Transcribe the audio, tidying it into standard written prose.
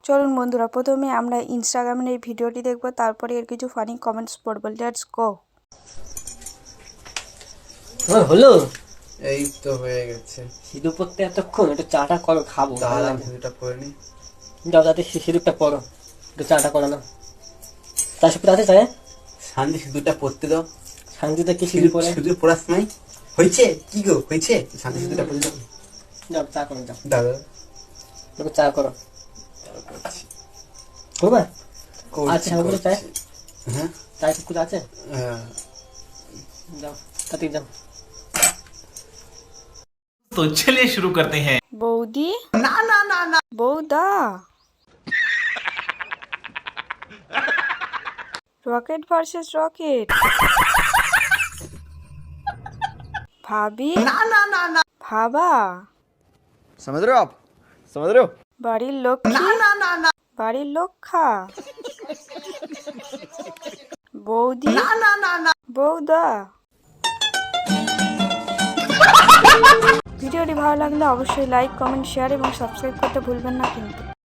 চলুন বন্ধুরা, প্রথমে আমরা ইনস্টাগ্রামের এই ভিডিওটি দেখব, তারপরে এর কিছু ফানি কমেন্টস পড়ব। Let's go. হলো, এই তো হয়ে গেছে। সিঁদুর পড়তে এতক্ষণ? একটু চাটা করো, খাবো। দাঁড়ান সিঁদুরটা পরে নি। যাও যাতে সিঁদুরটা পড়ো, একটু চাটা করো না। তার সাথে আছে চায় শান্তি সিঁদুরটা পরতে দাও। শান্তিতে কি সিঁদুর পরে? সিঁদুর পরার সময় হয়েছে কি গো, হয়েছে? শান্তি সিঁদুরটা পরে দাও। যাও চা করো, যাও দাদা একটু চা করো। করবা? আচ্ছা আমাকে চায়, হ্যাঁ চায় কুকুর আছে? যাও তাতে যাও। तो चलिए शुरू करते हैं। বৌদি, না না না না, বৌদা। Rocket versus rocket. ভাবি, না না না না, ভাবা। समझ रहे हो आप? समझ रहे हो? বাড়ির লক্ষ্মী, না না না না, বাড়ির লক্ষ্মা। বৌদি, না না না না, বৌদা। ভিডিওটি ভালো লাগলে অবশ্যই লাইক, কমেন্ট, শেয়ার এবং সাবস্ক্রাইব করতে ভুলবেন না কিন্তু।